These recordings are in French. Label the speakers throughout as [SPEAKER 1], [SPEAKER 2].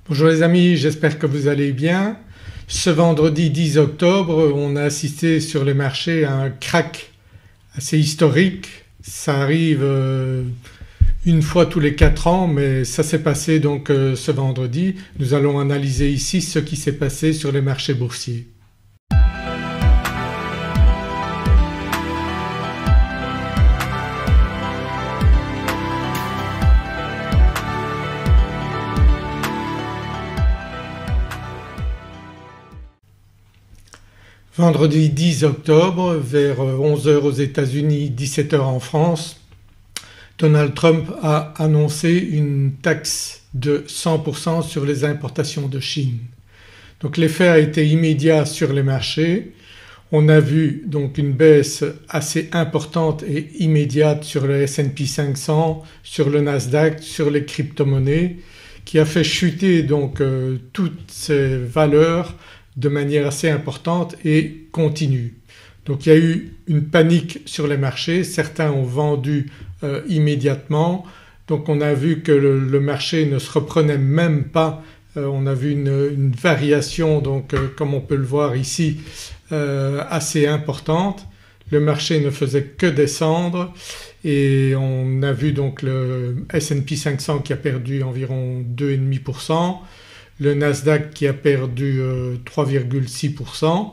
[SPEAKER 1] Bonjour les amis, j'espère que vous allez bien. Ce vendredi 10 octobre on a assisté sur les marchés à un crack assez historique. Ça arrive une fois tous les 4 ans mais ça s'est passé donc ce vendredi. Nous allons analyser ici ce qui s'est passé sur les marchés boursiers. Vendredi 10 octobre vers 11 h aux États-Unis, 17 h en France, Donald Trump a annoncé une taxe de 100% sur les importations de Chine. Donc l'effet a été immédiat sur les marchés. On a vu donc une baisse assez importante et immédiate sur le S&P 500, sur le Nasdaq, sur les crypto-monnaies qui a fait chuter donc toutes ces valeurs de manière assez importante et continue. Donc il y a eu une panique sur les marchés, certains ont vendu immédiatement, donc on a vu que le marché ne se reprenait même pas, on a vu une variation donc comme on peut le voir ici assez importante. Le marché ne faisait que descendre et on a vu donc le S&P 500 qui a perdu environ 2,5%, le Nasdaq qui a perdu 3,6%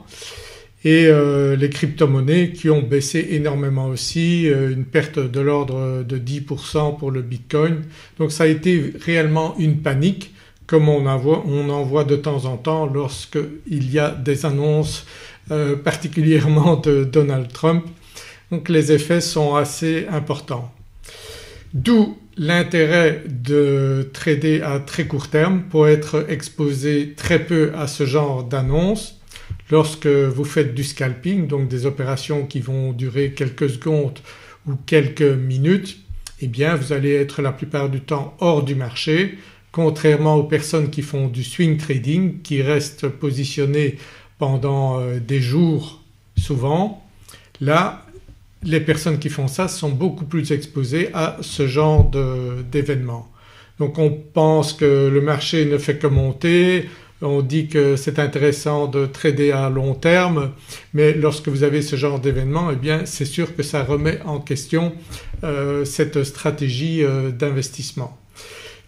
[SPEAKER 1] et les crypto-monnaies qui ont baissé énormément aussi, une perte de l'ordre de 10% pour le Bitcoin. Donc ça a été réellement une panique comme on en voit de temps en temps lorsqu'il y a des annonces particulièrement de Donald Trump. Donc les effets sont assez importants. D'où l'intérêt de trader à très court terme pour être exposé très peu à ce genre d'annonces. Lorsque vous faites du scalping, donc des opérations qui vont durer quelques secondes ou quelques minutes, eh bien vous allez être la plupart du temps hors du marché, contrairement aux personnes qui font du swing trading qui restent positionnées pendant des jours souvent. Là les personnes qui font ça sont beaucoup plus exposées à ce genre d'événements. Donc on pense que le marché ne fait que monter, on dit que c'est intéressant de trader à long terme mais lorsque vous avez ce genre d'événement eh bien c'est sûr que ça remet en question cette stratégie d'investissement.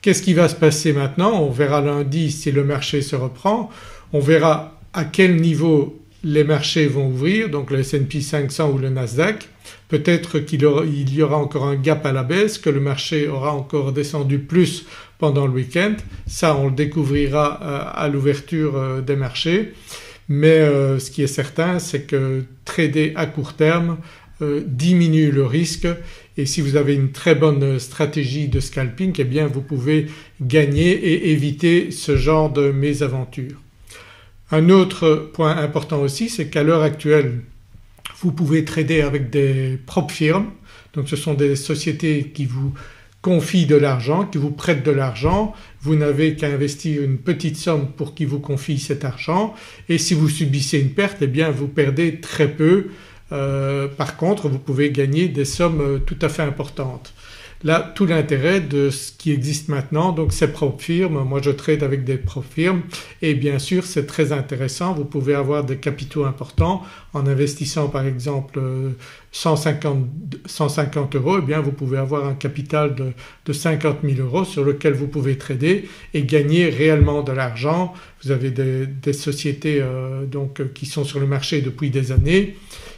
[SPEAKER 1] Qu'est-ce qui va se passer maintenant? On verra lundi si le marché se reprend, on verra à quel niveau les marchés vont ouvrir, donc le S&P 500 ou le Nasdaq. Peut-être qu'il y aura encore un gap à la baisse, que le marché aura encore descendu plus pendant le week-end. Ça on le découvrira à l'ouverture des marchés. Mais ce qui est certain c'est que trader à court terme diminue le risque et si vous avez une très bonne stratégie de scalping eh bien vous pouvez gagner et éviter ce genre de mésaventures. Un autre point important aussi c'est qu'à l'heure actuelle vous pouvez trader avec des prop firms, donc ce sont des sociétés qui vous confient de l'argent, qui vous prêtent de l'argent, vous n'avez qu'à investir une petite somme pour qu'ils vous confient cet argent et si vous subissez une perte eh bien vous perdez très peu. Par contre vous pouvez gagner des sommes tout à fait importantes. Là tout l'intérêt de ce qui existe maintenant donc ces prop firmes, moi je trade avec des prop firmes et bien sûr c'est très intéressant, vous pouvez avoir des capitaux importants en investissant par exemple 150 € eh bien vous pouvez avoir un capital de 50 000 € sur lequel vous pouvez trader et gagner réellement de l'argent. Vous avez des sociétés donc qui sont sur le marché depuis des années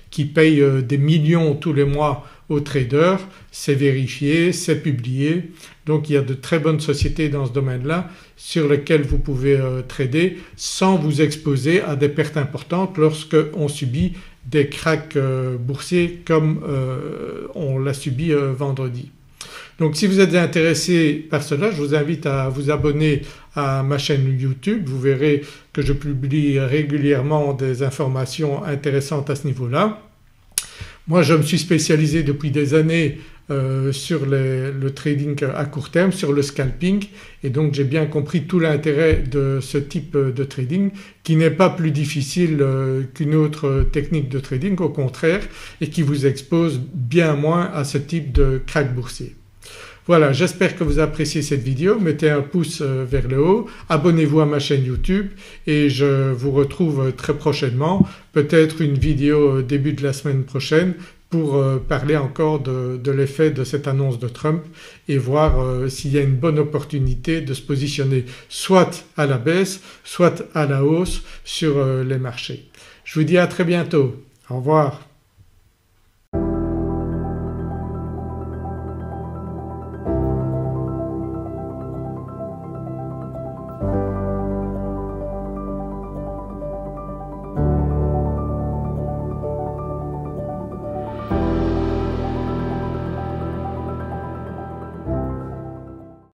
[SPEAKER 1] qui payent des millions tous les mois aux traders, c'est vérifié, c'est publié. Donc il y a de très bonnes sociétés dans ce domaine-là sur lesquelles vous pouvez trader sans vous exposer à des pertes importantes lorsqu'on subit des cracks boursiers comme on l'a subi vendredi. Donc si vous êtes intéressé par cela je vous invite à vous abonner à ma chaîne YouTube, vous verrez que je publie régulièrement des informations intéressantes à ce niveau-là. Moi je me suis spécialisé depuis des années sur le trading à court terme, sur le scalping et donc j'ai bien compris tout l'intérêt de ce type de trading qui n'est pas plus difficile qu'une autre technique de trading, au contraire, et qui vous expose bien moins à ce type de crack boursier. Voilà, j'espère que vous appréciez cette vidéo, mettez un pouce vers le haut, abonnez-vous à ma chaîne YouTube et je vous retrouve très prochainement, peut-être une vidéo début de la semaine prochaine pour parler encore de l'effet de cette annonce de Trump et voir s'il y a une bonne opportunité de se positionner soit à la baisse soit à la hausse sur les marchés. Je vous dis à très bientôt. Au revoir.